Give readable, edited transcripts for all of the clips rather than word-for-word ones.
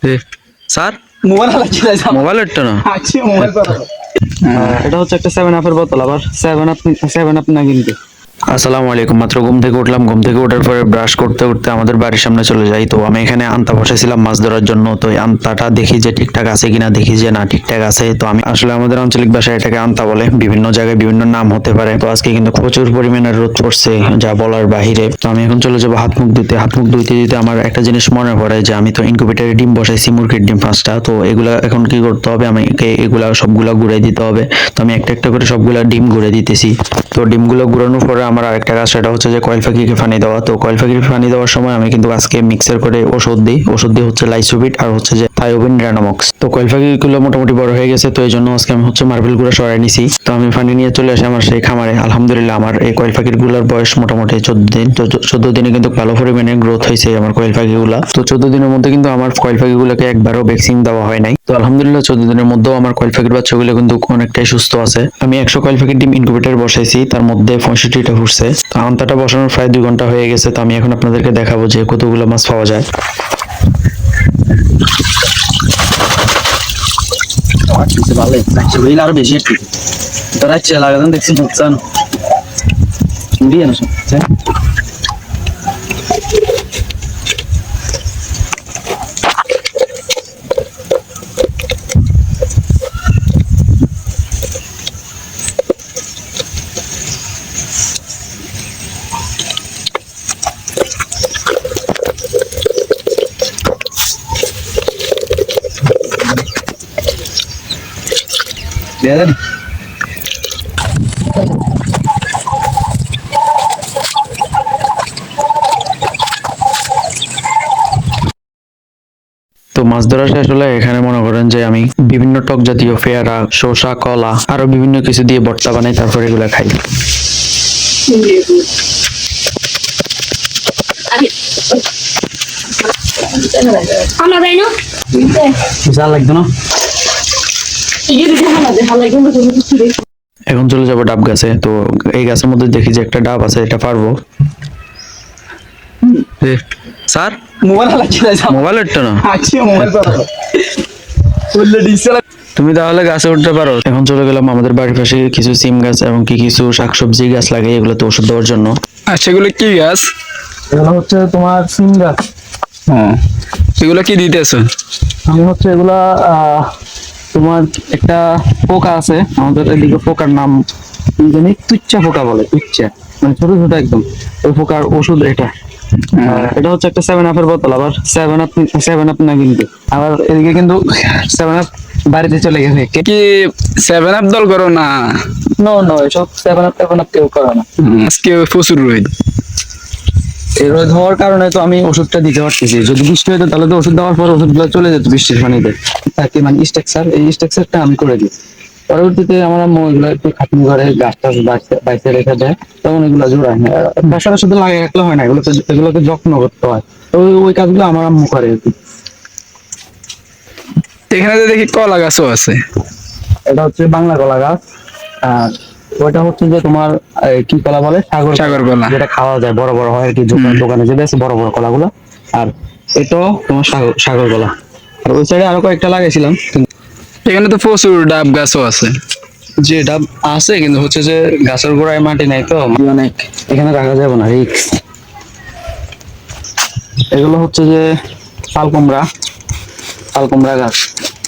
Sir mobile হালাচ্ছি mobile একটা না আছি মোবাইল করো। এটা হচ্ছে একটা 7 আপের বোতল, আবার 7 আপ না কিন্তু। আসসালামু আলাইকুম। মাত্র ঘুম থেকে উঠলাম, ঘুম থেকে ওঠার পরে ব্রাশ করতে করতে আমাদের বাড়ির সামনে চলে যাই। তো আমি এখানে আন্তা বসাইছিলাম মাছ ধরার জন্য। তো এই আন্তাটা দেখি যে ঠিকঠাক আছে কিনা, দেখি যে না ঠিকঠাক আছে। তো আমি আসলে আমাদের আঞ্চলিক ভাষায় এটাকে আন্তা বলে, বিভিন্ন জায়গায় বিভিন্ন নাম হতে পারে। তো আজকে কিন্তু প্রচুর পরিমাণে রোদ পড়ছে, যা বলার বাহিরে। তো আমি এখন চলে যাবো হাত মুখ ধুতে। হাত মুখ ধুইতে ধুইতে আমার একটা জিনিস মনে পড়ে যে আমি তো ইনকিউবেটরে ডিম বসাইছি, মুরগির ডিম 5টা। তো এগুলা এখন কি করতে হবে, আমাকে এগুলা সবগুলা ঘুরে দিতে হবে। তো আমি একটা একটা করে সবগুলা ডিম ঘুরে দিতেছি। তো ডিমগুলো ঘুরানোর পরে আমার আরেকটা কাজ, সেটা হচ্ছে যে কয়েল পাখিকে পানি দেওয়া। তো কয়েল পাখিকে পানি দেওয়ার সময় আমি কিন্তু আজকে মিক্সার করে ওষুধ দিই। ওষুধ দিয়ে হচ্ছে লাইসোবিট আর হচ্ছে যে থায়োবিন র্যানোমক্স। তো কয়েল পাখিগুলো মোটামুটি বড় হয়ে গেছে, তো এই জন্য আজকে আমি হচ্ছে মার্বেল গুলো সরাই নিছি। তো আমি পানি নিয়ে চলে আসি আমার সেই খামারে। আলহামদুলিল্লাহ আমার এই কয়েল পাখির গুলোর বয়স মোটামুটি 14 দিন। তো 14 দিনে কিন্তু ভালো পরিমাণে গ্রোথ হয়েছে আমার কয়েল পাখিগুলা। তো 14 দিনের মধ্যে কিন্তু আমার কয়েল পাখিগুলোকে একবারও ভ্যাকসিন দেওয়া হয় নাই। তো আলহামদুলিল্লাহ 14 দিনের মধ্যেও আমার কয়েল পাখির বাচ্চাগুলো কিন্তু অনেকটাই সুস্থ আছে। আমি 100 কয়েল পাখির ডিম ইনকিউবেটর বসাইছি, তার মধ্যে 65টা ফুটছে। তো আন্তাটা বসানোর প্রায় 2 ঘন্টা হয়ে গেছে। তো আমি এখন আপনাদেরকে দেখাবো যে কতগুলো মাছ পাওয়া যায়। ভালোই লাগছে, আরো বেশি একটু তোরা লাগাতাম দেখছি বুঝছেন দিয়ে না সব দেন। তো মাছ ধরা শেষ হলে এখানে মনে করেন যে আমি বিভিন্ন টক জাতীয় পেয়ারা, শসা, কলা আরো বিভিন্ন কিছু দিয়ে ভর্তা বানাই, তারপর এগুলা খাই। বিশাল লাগতো না। এখন চলে যাবো ডাব গাছে। তো এই গাছের মধ্যে দেখি যে একটা ডাব আছে, এটা পারবো। স্যার মোবাইল হালাচ্ছি মোবাইল একটা না আছি মোবাইল করো। বললে ডিসেল তুমি তাহলে গাছে উঠতে পারো। এখন চলে গেলাম আমাদের বাড়ির পাশে কিছু সিম গাছ এবং কিছু শাকসবজি গাছ লাগাই, এগুলোতে ওষুধ দেওয়ার জন্য। আচ্ছা, এগুলো কি গাছ? এগুলো হচ্ছে তোমার সিম গাছ। হ্যাঁ, এগুলো কি দিতেছো? আমি হচ্ছে এগুলা তোমার একটা পোকা আছে আমাদের এদিকে, পোকার নাম কি জানি, তুচ্ছা পোকা বলে, তুচ্ছা মানে ছোট ছোট একদম। ওই পোকার ওষুধ এটা। এটা হচ্ছে একটা 7 আপের বোতল, আবার 7 আপ না কিন্তু। আবার এদিকে কিন্তু 7 আপ বাড়িতে চলে গেছে। কি 7 আপ দল করো না? নো নো, এসব 7 আপ কেউ করে না। আজকে প্রচুর রোদ। এই রোদ হওয়ার কারণে তো আমি ওষুধটা দিতে পারতেছি। যদি বৃষ্টি হতো তাহলে তো ওষুধ দেওয়ার পর ওষুধগুলো চলে যেত বৃষ্টির পানিতে। তাকে মানে স্ট্রাকচার, এই স্ট্রাকচারটা আমি করে দিই। পরবর্তীতে আমার আম্মু এগুলো একটু খাটনি ঘরে গাছ টাছ বাইসে রেখে দেয়, তখন এগুলো জোড়ায় না। বাসাটা শুধু লাগিয়ে রাখলে হয় না, এগুলোকে যত্ন করতে হয়। তো ওই কাজগুলো আমার আম্মু করে আর কি। এখানে তো দেখি কলা গাছও আছে। এটা হচ্ছে বাংলা কলা গাছ। আর ওইটা হচ্ছে যে তোমার কি কলা বলে, সাগর কলা। যেটা খাওয়া যায়, বড় বড় হয় আর কি, দোকানে যে বেশ বড় বড় কলাগুলো। আর এটাও তোমার সাগর কলা। আর ওই সাইডে আরো কয়েকটা লাগাইছিলাম, কিন্তু এখানে তো প্রচুর ডাব গাছও আছে। যে ডাব আছে কিন্তু হচ্ছে যে গাছের গোড়ায় মাটি নাই, তো অনেক এখানে রাখা যাবে না, রিক্স। এগুলো হচ্ছে যে শাল কুমড়া গাছ।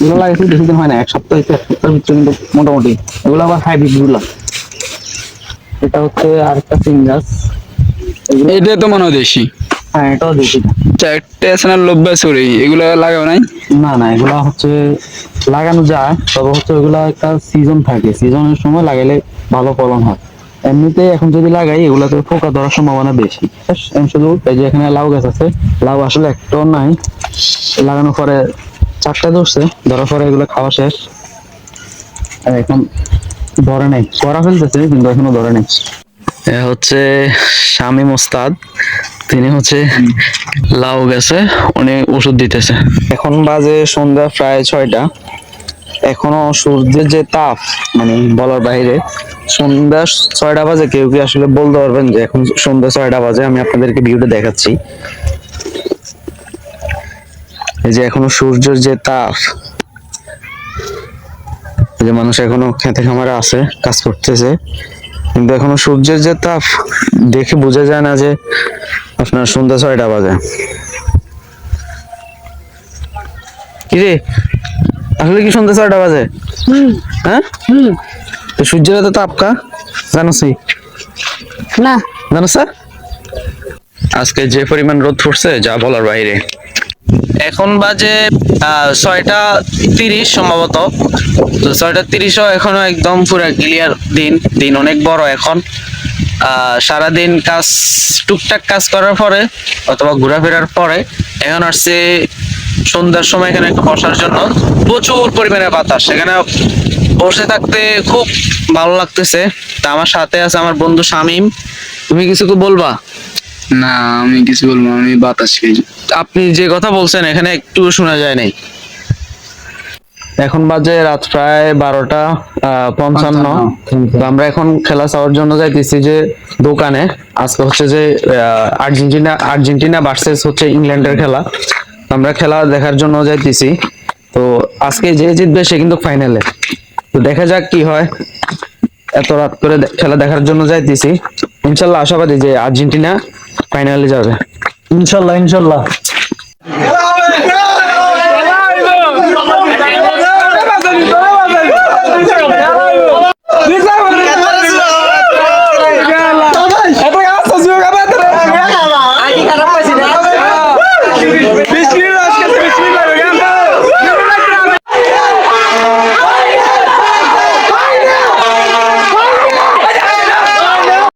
এগুলো লাগাইছি বেশি দিন হয় না, এক সপ্তাহ হয়েছে, এক সপ্তাহের ভিতরে কিন্তু মোটামুটি। এগুলো আবার হাইব্রিড গুলা। এটা হচ্ছে আরেকটা সিম গাছ। এটা তো মনে হয় দেশি। হ্যাঁ, এটাও দেখি। চারটে আছে না লব্বা সরি, এগুলো লাগাও নাই? না না, এগুলা হচ্ছে লাগানো যায়, তবে হচ্ছে ওইগুলা একটা সিজন থাকে, সিজনের সময় লাগাইলে ভালো ফলন হয়। এমনিতে এখন যদি লাগাই এগুলাতে পোকা ধরার সম্ভাবনা বেশি। শুধু এই যে এখানে লাউ গাছ আছে, লাউ আসলে একটাও নাই, লাগানোর পরে 4টা ধরছে, ধরার পরে এগুলো খাওয়া শেষ। আর এখন ধরে নাই, করা ফেলতেছে কিন্তু এখনো ধরে নাই। হচ্ছে শামীম ওস্তাদ, তিনি হচ্ছে লাউ গাছে উনি ওষুধ দিতেছে। এখন বাজে সন্ধ্যা প্রায় 6টা। এখনো সূর্যের যে তাপ মানে বলার বাইরে। সন্ধ্যা 6টা বাজে, কেউ কি আসলে বলতে পারবেন যে এখন সন্ধ্যা 6টা বাজে? আমি আপনাদেরকে ভিউটা দেখাচ্ছি। এই যে এখনো সূর্যের যে তাপ, এই যে মানুষ এখনো খেতে খামারে আছে, কাজ করতেছে, কিন্তু এখনো সূর্যের যে তাপ দেখে বোঝা যায় না যে আপনার সন্ধ্যা 6টা বাজে। কি রে, আসলে কি সন্ধ্যা 6টা বাজে? হ্যাঁ, তো সূর্যের এত তাপ কা জানো না জানো স্যার? আজকে যে পরিমাণ রোদ পড়ছে যা বলার বাইরে। এখন বাজে 6টা 30 সম্ভবত। তো 6টা 30ও এখনো একদম পুরো ক্লিয়ার দিন, দিন অনেক বড় এখন। সারাদিন কাজ, টুকটাক কাজ করার পরে অথবা ঘোরাফেরার পরে এখন আসছে সন্ধ্যার সময় এখানে একটু বসার জন্য। প্রচুর পরিমাণে বাতাস, এখানে বসে থাকতে খুব ভালো লাগতেছে। তা আমার সাথে আছে আমার বন্ধু শামীম। তুমি কিছু কি বলবা? না, আমি কিছু বলবো না, আমি বাতাস খাই। আপনি যে কথা বলছেন এখানে একটু শোনা যায় নাই। এখন বাজে রাত প্রায় 12টা 55। তো আমরা এখন খেলা চাওয়ার জন্য যাইতেছি যে দোকানে। আজকে হচ্ছে যে আর্জেন্টিনা ভার্সেস হচ্ছে ইংল্যান্ডের খেলা। আমরা খেলা দেখার জন্য যাইতেছি। তো আজকে যে জিতবে সে কিন্তু ফাইনালে। তো দেখা যাক কি হয়। এত রাত করে খেলা দেখার জন্য যাইতেছি, ইনশাল্লাহ আশাবাদী যে আর্জেন্টিনা ফাইনালে যাবে। ইনশাল্লাহ ইনশাল্লাহ।